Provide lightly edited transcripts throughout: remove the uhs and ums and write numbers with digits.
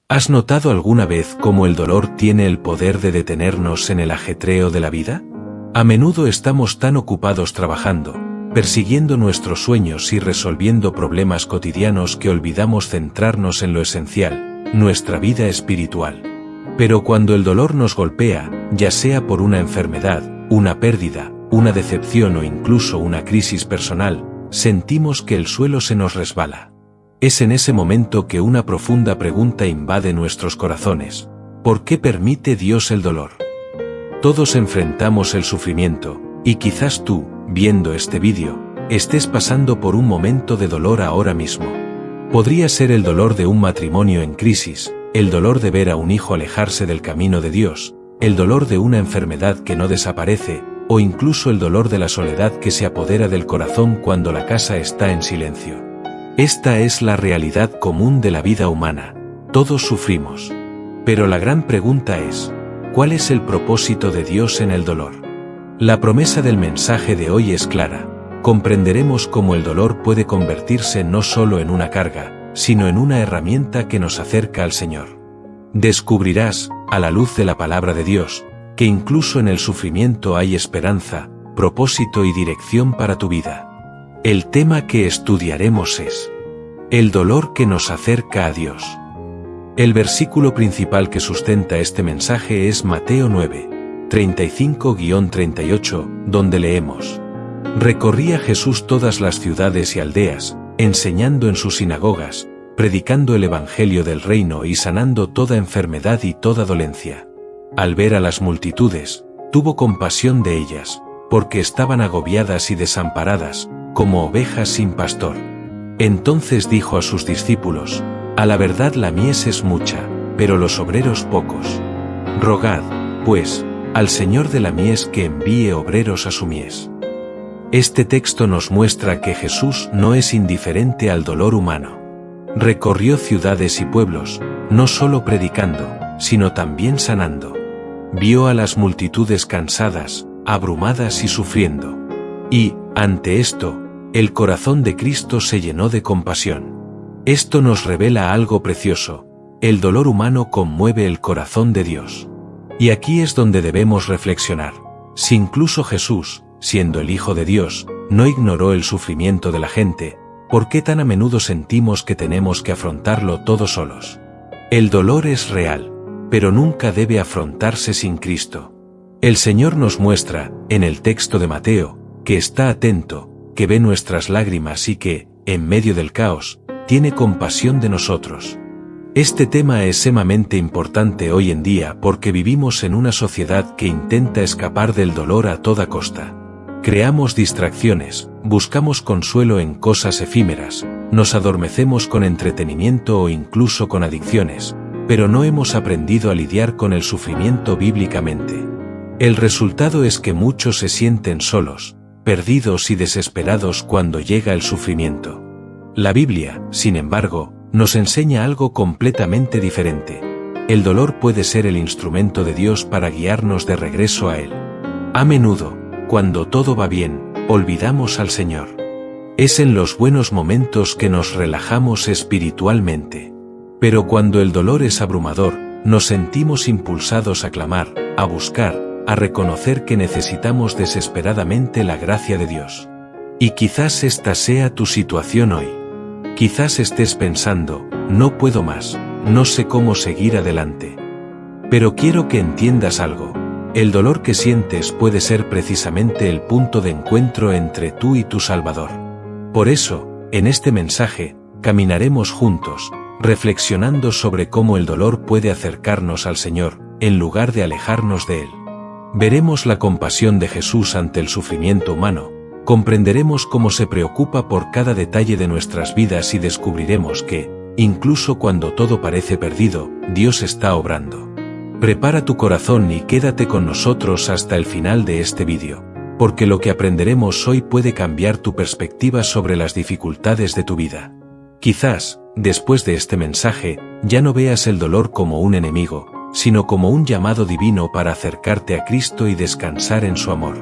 ¿Has notado alguna vez cómo el dolor tiene el poder de detenernos en el ajetreo de la vida? A menudo estamos tan ocupados trabajando, persiguiendo nuestros sueños y resolviendo problemas cotidianos que olvidamos centrarnos en lo esencial, nuestra vida espiritual. Pero cuando el dolor nos golpea, ya sea por una enfermedad, una pérdida, una decepción o incluso una crisis personal, sentimos que el suelo se nos resbala. Es en ese momento que una profunda pregunta invade nuestros corazones. ¿Por qué permite Dios el dolor? Todos enfrentamos el sufrimiento, y quizás tú, viendo este vídeo, estés pasando por un momento de dolor ahora mismo. Podría ser el dolor de un matrimonio en crisis, el dolor de ver a un hijo alejarse del camino de Dios, el dolor de una enfermedad que no desaparece, o incluso el dolor de la soledad que se apodera del corazón cuando la casa está en silencio. Esta es la realidad común de la vida humana. Todos sufrimos. Pero la gran pregunta es, ¿cuál es el propósito de Dios en el dolor? La promesa del mensaje de hoy es clara. Comprenderemos cómo el dolor puede convertirse no solo en una carga, sino en una herramienta que nos acerca al Señor. Descubrirás, a la luz de la palabra de Dios, que incluso en el sufrimiento hay esperanza, propósito y dirección para tu vida. El tema que estudiaremos es el dolor que nos acerca a Dios. El versículo principal que sustenta este mensaje es Mateo 9, 35-38, donde leemos: Recorría Jesús todas las ciudades y aldeas, enseñando en sus sinagogas, predicando el evangelio del reino y sanando toda enfermedad y toda dolencia. Al ver a las multitudes, tuvo compasión de ellas, porque estaban agobiadas y desamparadas, como ovejas sin pastor. Entonces dijo a sus discípulos: A la verdad la mies es mucha, pero los obreros pocos. Rogad, pues, al Señor de la mies que envíe obreros a su mies. Este texto nos muestra que Jesús no es indiferente al dolor humano. Recorrió ciudades y pueblos, no solo predicando, sino también sanando. Vio a las multitudes cansadas, abrumadas y sufriendo. Y, ante esto, el corazón de Cristo se llenó de compasión. Esto nos revela algo precioso: el dolor humano conmueve el corazón de Dios. Y aquí es donde debemos reflexionar. Si incluso Jesús, siendo el Hijo de Dios, no ignoró el sufrimiento de la gente, ¿por qué tan a menudo sentimos que tenemos que afrontarlo todos solos? El dolor es real, pero nunca debe afrontarse sin Cristo. El Señor nos muestra, en el texto de Mateo, que está atento, que ve nuestras lágrimas y que, en medio del caos, tiene compasión de nosotros. Este tema es sumamente importante hoy en día porque vivimos en una sociedad que intenta escapar del dolor a toda costa. Creamos distracciones, buscamos consuelo en cosas efímeras, nos adormecemos con entretenimiento o incluso con adicciones, pero no hemos aprendido a lidiar con el sufrimiento bíblicamente. El resultado es que muchos se sienten solos, perdidos y desesperados cuando llega el sufrimiento. La Biblia, sin embargo, nos enseña algo completamente diferente. El dolor puede ser el instrumento de Dios para guiarnos de regreso a Él. A menudo, cuando todo va bien, olvidamos al Señor. Es en los buenos momentos que nos relajamos espiritualmente. Pero cuando el dolor es abrumador, nos sentimos impulsados a clamar, a buscar, a reconocer que necesitamos desesperadamente la gracia de Dios. Y quizás esta sea tu situación hoy. Quizás estés pensando: no puedo más, no sé cómo seguir adelante. Pero quiero que entiendas algo: el dolor que sientes puede ser precisamente el punto de encuentro entre tú y tu Salvador. Por eso, en este mensaje, caminaremos juntos, reflexionando sobre cómo el dolor puede acercarnos al Señor, en lugar de alejarnos de Él. Veremos la compasión de Jesús ante el sufrimiento humano, comprenderemos cómo se preocupa por cada detalle de nuestras vidas y descubriremos que, incluso cuando todo parece perdido, Dios está obrando. Prepara tu corazón y quédate con nosotros hasta el final de este vídeo, porque lo que aprenderemos hoy puede cambiar tu perspectiva sobre las dificultades de tu vida. Quizás, después de este mensaje, ya no veas el dolor como un enemigo, sino como un llamado divino para acercarte a Cristo y descansar en su amor.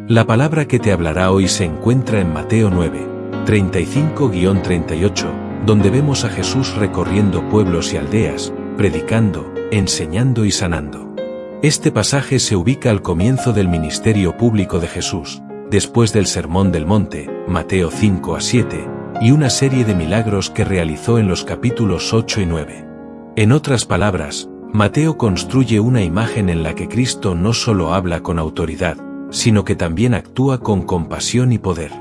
La palabra que te hablará hoy se encuentra en Mateo 9, 35-38, donde vemos a Jesús recorriendo pueblos y aldeas, predicando, enseñando y sanando. Este pasaje se ubica al comienzo del ministerio público de Jesús, después del Sermón del Monte, Mateo 5 a 7, y una serie de milagros que realizó en los capítulos 8 y 9. En otras palabras, Mateo construye una imagen en la que Cristo no solo habla con autoridad, sino que también actúa con compasión y poder.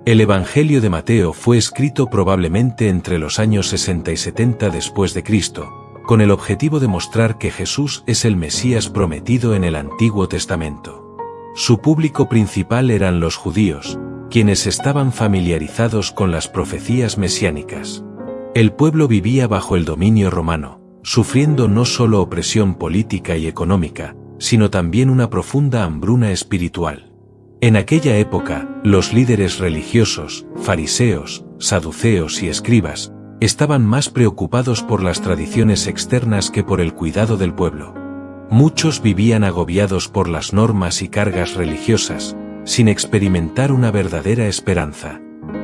El Evangelio de Mateo fue escrito probablemente entre los años 60 y 70 después de Cristo, con el objetivo de mostrar que Jesús es el Mesías prometido en el Antiguo Testamento. Su público principal eran los judíos, quienes estaban familiarizados con las profecías mesiánicas. El pueblo vivía bajo el dominio romano, sufriendo no solo opresión política y económica, sino también una profunda hambruna espiritual. En aquella época, los líderes religiosos, fariseos, saduceos y escribas, estaban más preocupados por las tradiciones externas que por el cuidado del pueblo. Muchos vivían agobiados por las normas y cargas religiosas, sin experimentar una verdadera esperanza.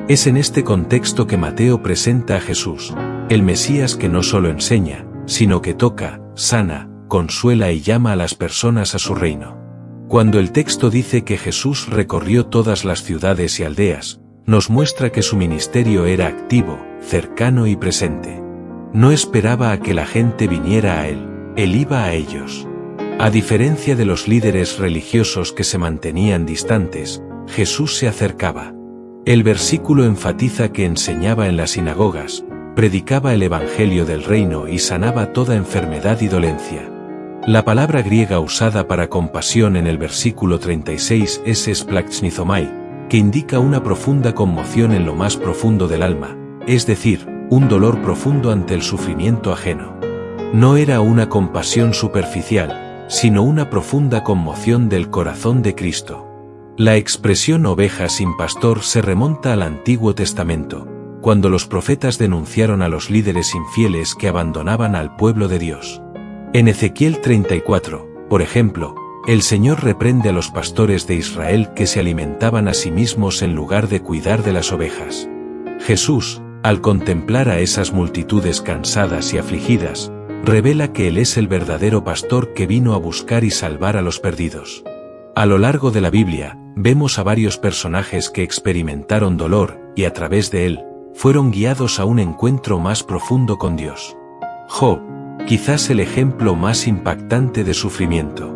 Es en este contexto que Mateo presenta a Jesús, el Mesías que no solo enseña, sino que toca, sana, consuela y llama a las personas a su reino. Cuando el texto dice que Jesús recorrió todas las ciudades y aldeas, nos muestra que su ministerio era activo, cercano y presente. No esperaba a que la gente viniera a él iba a ellos. A diferencia de los líderes religiosos que se mantenían distantes, Jesús se acercaba. El versículo enfatiza que enseñaba en las sinagogas, predicaba el Evangelio del reino y sanaba toda enfermedad y dolencia. La palabra griega usada para compasión en el versículo 36 es splanchnizomai, que indica una profunda conmoción en lo más profundo del alma, es decir, un dolor profundo ante el sufrimiento ajeno. No era una compasión superficial, sino una profunda conmoción del corazón de Cristo. La expresión oveja sin pastor se remonta al Antiguo Testamento, cuando los profetas denunciaron a los líderes infieles que abandonaban al pueblo de Dios. En Ezequiel 34, por ejemplo, el Señor reprende a los pastores de Israel que se alimentaban a sí mismos en lugar de cuidar de las ovejas. Jesús, al contemplar a esas multitudes cansadas y afligidas, revela que Él es el verdadero pastor que vino a buscar y salvar a los perdidos. A lo largo de la Biblia, vemos a varios personajes que experimentaron dolor, y a través de él, fueron guiados a un encuentro más profundo con Dios. Job, quizás el ejemplo más impactante de sufrimiento.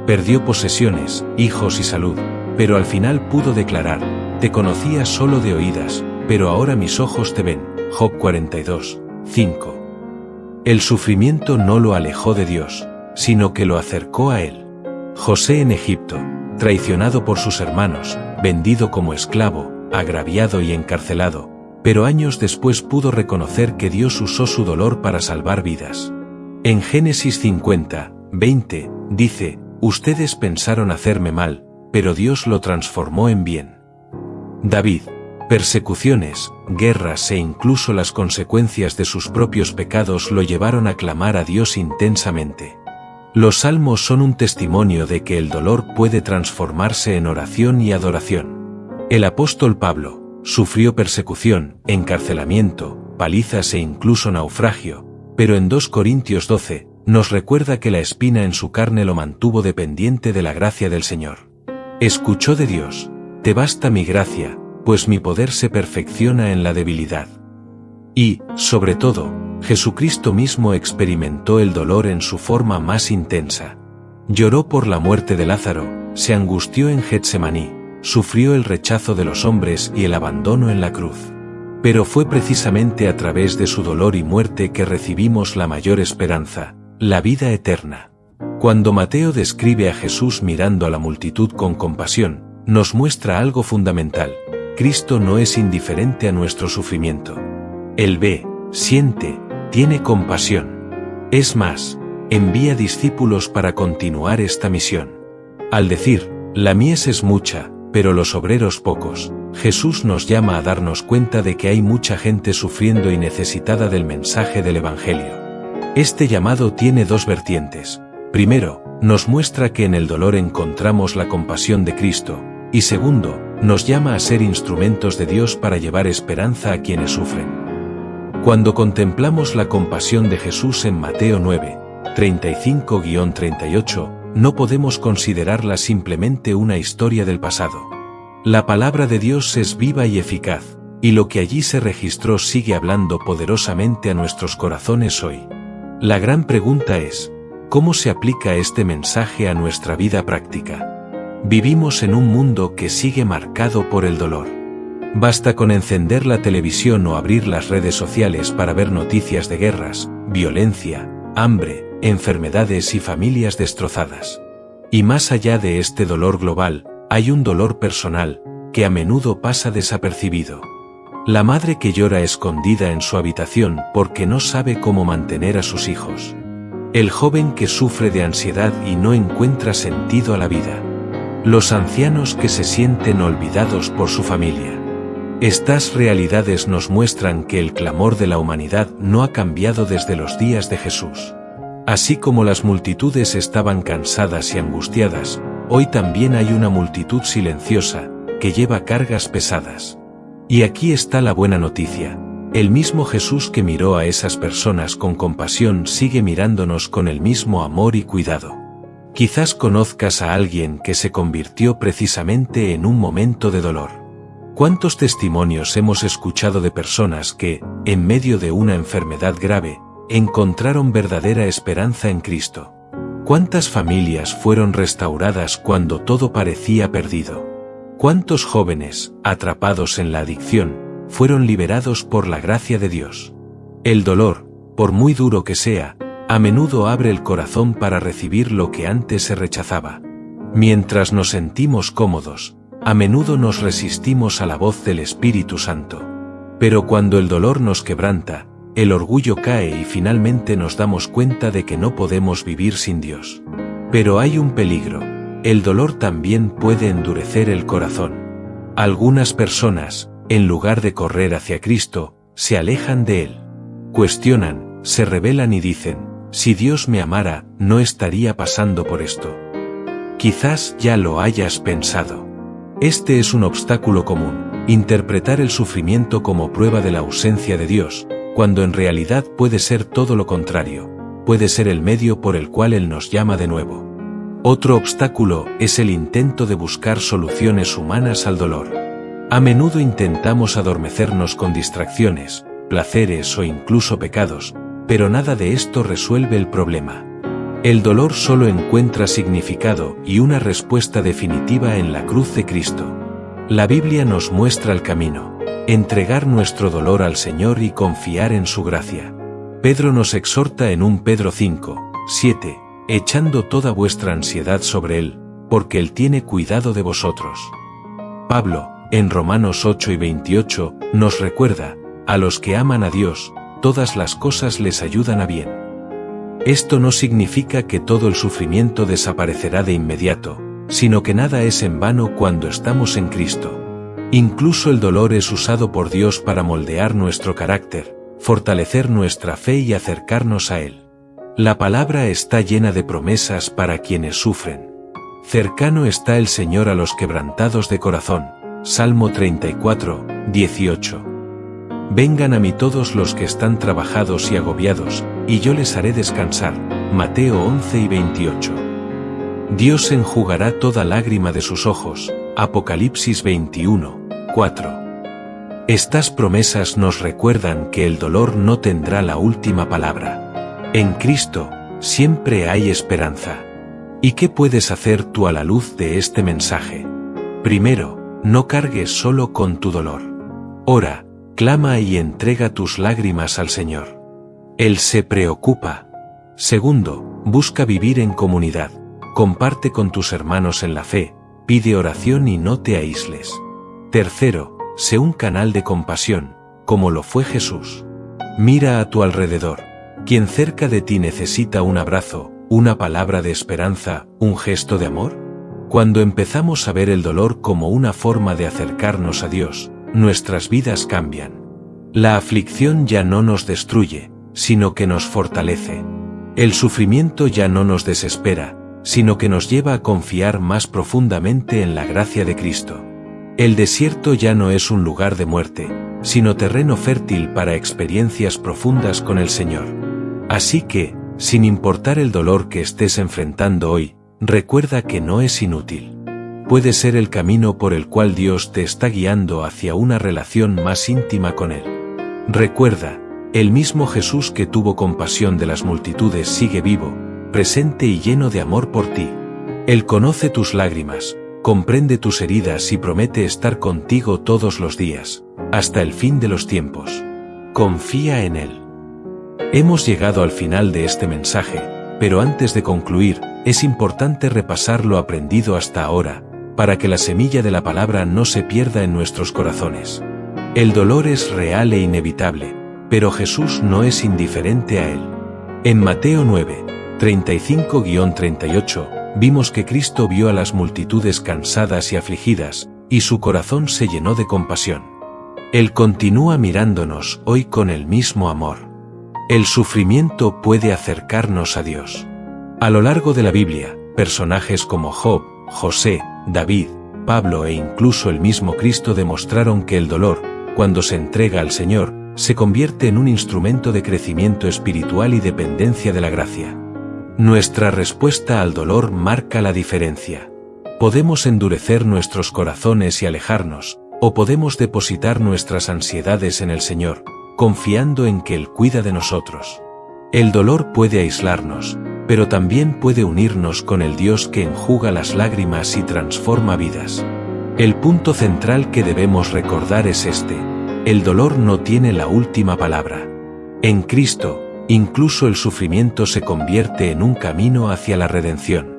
Perdió posesiones, hijos y salud, pero al final pudo declarar: te conocía solo de oídas, pero ahora mis ojos te ven. Job 42, 5. El sufrimiento no lo alejó de Dios, sino que lo acercó a él. José en Egipto, traicionado por sus hermanos, vendido como esclavo, agraviado y encarcelado, pero años después pudo reconocer que Dios usó su dolor para salvar vidas. En Génesis 50, 20, dice: ustedes pensaron hacerme mal, pero Dios lo transformó en bien. David, persecuciones, guerras e incluso las consecuencias de sus propios pecados lo llevaron a clamar a Dios intensamente. Los salmos son un testimonio de que el dolor puede transformarse en oración y adoración. El apóstol Pablo sufrió persecución, encarcelamiento, palizas e incluso naufragio, pero en 2 Corintios 12, nos recuerda que la espina en su carne lo mantuvo dependiente de la gracia del Señor. Escuchó de Dios: te basta mi gracia, pues mi poder se perfecciona en la debilidad. Y, sobre todo, Jesucristo mismo experimentó el dolor en su forma más intensa. Lloró por la muerte de Lázaro, se angustió en Getsemaní, sufrió el rechazo de los hombres y el abandono en la cruz. Pero fue precisamente a través de su dolor y muerte que recibimos la mayor esperanza, la vida eterna. Cuando Mateo describe a Jesús mirando a la multitud con compasión, nos muestra algo fundamental: Cristo no es indiferente a nuestro sufrimiento. Él ve, siente, tiene compasión. Es más, envía discípulos para continuar esta misión. Al decir: la mies es mucha, pero los obreros pocos, Jesús nos llama a darnos cuenta de que hay mucha gente sufriendo y necesitada del mensaje del Evangelio. Este llamado tiene dos vertientes. Primero, nos muestra que en el dolor encontramos la compasión de Cristo, y segundo, nos llama a ser instrumentos de Dios para llevar esperanza a quienes sufren. Cuando contemplamos la compasión de Jesús en Mateo 9, 35-38, no podemos considerarla simplemente una historia del pasado. La palabra de Dios es viva y eficaz, y lo que allí se registró sigue hablando poderosamente a nuestros corazones hoy. La gran pregunta es, ¿cómo se aplica este mensaje a nuestra vida práctica? Vivimos en un mundo que sigue marcado por el dolor. Basta con encender la televisión o abrir las redes sociales para ver noticias de guerras, violencia, hambre, enfermedades y familias destrozadas. Y más allá de este dolor global, hay un dolor personal, que a menudo pasa desapercibido. La madre que llora escondida en su habitación porque no sabe cómo mantener a sus hijos. El joven que sufre de ansiedad y no encuentra sentido a la vida. Los ancianos que se sienten olvidados por su familia. Estas realidades nos muestran que el clamor de la humanidad no ha cambiado desde los días de Jesús. Así como las multitudes estaban cansadas y angustiadas, hoy también hay una multitud silenciosa, que lleva cargas pesadas. Y aquí está la buena noticia. El mismo Jesús que miró a esas personas con compasión sigue mirándonos con el mismo amor y cuidado. Quizás conozcas a alguien que se convirtió precisamente en un momento de dolor. ¿Cuántos testimonios hemos escuchado de personas que, en medio de una enfermedad grave, encontraron verdadera esperanza en Cristo? ¿Cuántas familias fueron restauradas cuando todo parecía perdido? ¿Cuántos jóvenes, atrapados en la adicción, fueron liberados por la gracia de Dios? El dolor, por muy duro que sea, a menudo abre el corazón para recibir lo que antes se rechazaba. Mientras nos sentimos cómodos, a menudo nos resistimos a la voz del Espíritu Santo. Pero cuando el dolor nos quebranta, el orgullo cae y finalmente nos damos cuenta de que no podemos vivir sin Dios. Pero hay un peligro. El dolor también puede endurecer el corazón. Algunas personas, en lugar de correr hacia Cristo, se alejan de Él. Cuestionan, se rebelan y dicen, si Dios me amara, no estaría pasando por esto. Quizás ya lo hayas pensado. Este es un obstáculo común, interpretar el sufrimiento como prueba de la ausencia de Dios, cuando en realidad puede ser todo lo contrario, puede ser el medio por el cual Él nos llama de nuevo. Otro obstáculo es el intento de buscar soluciones humanas al dolor. A menudo intentamos adormecernos con distracciones, placeres o incluso pecados, pero nada de esto resuelve el problema. El dolor solo encuentra significado y una respuesta definitiva en la cruz de Cristo. La Biblia nos muestra el camino, entregar nuestro dolor al Señor y confiar en su gracia. Pedro nos exhorta en 1 Pedro 5, 7, echando toda vuestra ansiedad sobre Él, porque Él tiene cuidado de vosotros. Pablo, en Romanos 8 y 28, nos recuerda, a los que aman a Dios, todas las cosas les ayudan a bien. Esto no significa que todo el sufrimiento desaparecerá de inmediato, sino que nada es en vano cuando estamos en Cristo. Incluso el dolor es usado por Dios para moldear nuestro carácter, fortalecer nuestra fe y acercarnos a Él. La palabra está llena de promesas para quienes sufren. Cercano está el Señor a los quebrantados de corazón. Salmo 34, 18. Vengan a mí todos los que están trabajados y agobiados, y yo les haré descansar. Mateo 11 y 28. Dios enjugará toda lágrima de sus ojos. Apocalipsis 21, 4. Estas promesas nos recuerdan que el dolor no tendrá la última palabra. En Cristo, siempre hay esperanza. ¿Y qué puedes hacer tú a la luz de este mensaje? Primero, no cargues solo con tu dolor. Ora, clama y entrega tus lágrimas al Señor. Él se preocupa. Segundo, busca vivir en comunidad. Comparte con tus hermanos en la fe, pide oración y no te aísles. Tercero, sé un canal de compasión, como lo fue Jesús. Mira a tu alrededor. ¿Quién cerca de ti necesita un abrazo, una palabra de esperanza, un gesto de amor? Cuando empezamos a ver el dolor como una forma de acercarnos a Dios, nuestras vidas cambian. La aflicción ya no nos destruye, sino que nos fortalece. El sufrimiento ya no nos desespera, sino que nos lleva a confiar más profundamente en la gracia de Cristo. El desierto ya no es un lugar de muerte, sino terreno fértil para experiencias profundas con el Señor. Así que, sin importar el dolor que estés enfrentando hoy, recuerda que no es inútil. Puede ser el camino por el cual Dios te está guiando hacia una relación más íntima con Él. Recuerda, el mismo Jesús que tuvo compasión de las multitudes sigue vivo, presente y lleno de amor por ti. Él conoce tus lágrimas, comprende tus heridas y promete estar contigo todos los días, hasta el fin de los tiempos. Confía en Él. Hemos llegado al final de este mensaje, pero antes de concluir, es importante repasar lo aprendido hasta ahora, para que la semilla de la palabra no se pierda en nuestros corazones. El dolor es real e inevitable, pero Jesús no es indiferente a él. En Mateo 9, 35-38, vimos que Cristo vio a las multitudes cansadas y afligidas, y su corazón se llenó de compasión. Él continúa mirándonos hoy con el mismo amor. El sufrimiento puede acercarnos a Dios. A lo largo de la Biblia, personajes como Job, José, David, Pablo e incluso el mismo Cristo demostraron que el dolor, cuando se entrega al Señor, se convierte en un instrumento de crecimiento espiritual y dependencia de la gracia. Nuestra respuesta al dolor marca la diferencia. Podemos endurecer nuestros corazones y alejarnos, o podemos depositar nuestras ansiedades en el Señor, confiando en que Él cuida de nosotros. El dolor puede aislarnos, pero también puede unirnos con el Dios que enjuga las lágrimas y transforma vidas. El punto central que debemos recordar es este: el dolor no tiene la última palabra. En Cristo, incluso el sufrimiento se convierte en un camino hacia la redención.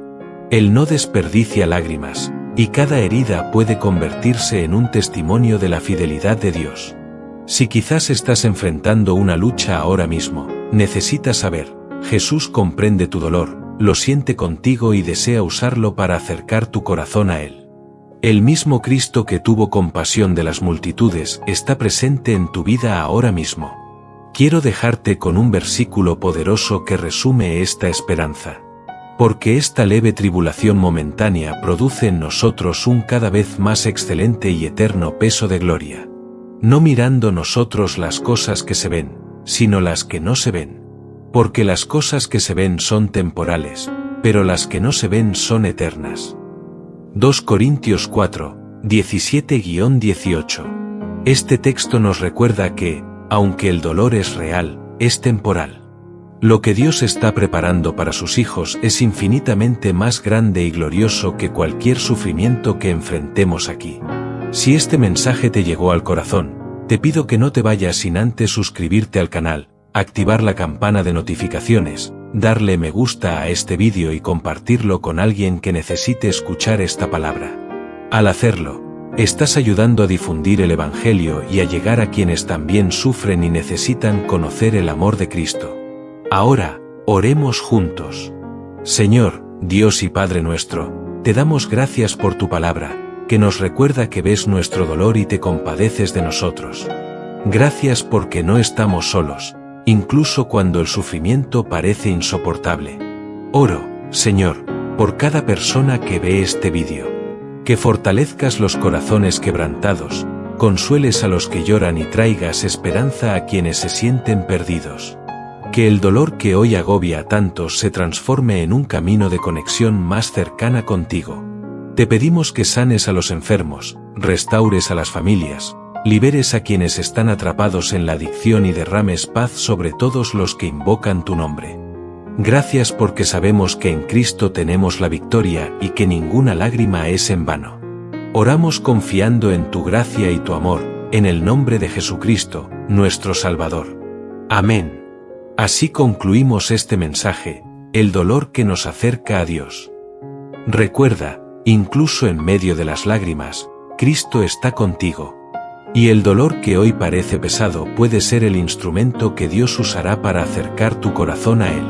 Él no desperdicia lágrimas, y cada herida puede convertirse en un testimonio de la fidelidad de Dios. Si quizás estás enfrentando una lucha ahora mismo, necesitas saber: Jesús comprende tu dolor, lo siente contigo y desea usarlo para acercar tu corazón a Él. El mismo Cristo que tuvo compasión de las multitudes está presente en tu vida ahora mismo. Quiero dejarte con un versículo poderoso que resume esta esperanza. Porque esta leve tribulación momentánea produce en nosotros un cada vez más excelente y eterno peso de gloria. No mirando nosotros las cosas que se ven, sino las que no se ven. Porque las cosas que se ven son temporales, pero las que no se ven son eternas. 2 Corintios 4, 17-18. Este texto nos recuerda que, aunque el dolor es real, es temporal. Lo que Dios está preparando para sus hijos es infinitamente más grande y glorioso que cualquier sufrimiento que enfrentemos aquí. Si este mensaje te llegó al corazón, te pido que no te vayas sin antes suscribirte al canal, activar la campana de notificaciones, darle me gusta a este vídeo y compartirlo con alguien que necesite escuchar esta palabra. Al hacerlo, estás ayudando a difundir el Evangelio y a llegar a quienes también sufren y necesitan conocer el amor de Cristo. Ahora, oremos juntos. Señor, Dios y Padre nuestro, te damos gracias por tu palabra, que nos recuerda que ves nuestro dolor y te compadeces de nosotros. Gracias porque no estamos solos, incluso cuando el sufrimiento parece insoportable. Oro, Señor, por cada persona que ve este vídeo. Que fortalezcas los corazones quebrantados, consueles a los que lloran y traigas esperanza a quienes se sienten perdidos. Que el dolor que hoy agobia a tantos se transforme en un camino de conexión más cercana contigo. Te pedimos que sanes a los enfermos, restaures a las familias, liberes a quienes están atrapados en la adicción y derrames paz sobre todos los que invocan tu nombre. Gracias porque sabemos que en Cristo tenemos la victoria y que ninguna lágrima es en vano. Oramos confiando en tu gracia y tu amor, en el nombre de Jesucristo, nuestro Salvador. Amén. Así concluimos este mensaje, el dolor que nos acerca a Dios. Recuerda, incluso en medio de las lágrimas, Cristo está contigo. Y el dolor que hoy parece pesado puede ser el instrumento que Dios usará para acercar tu corazón a Él.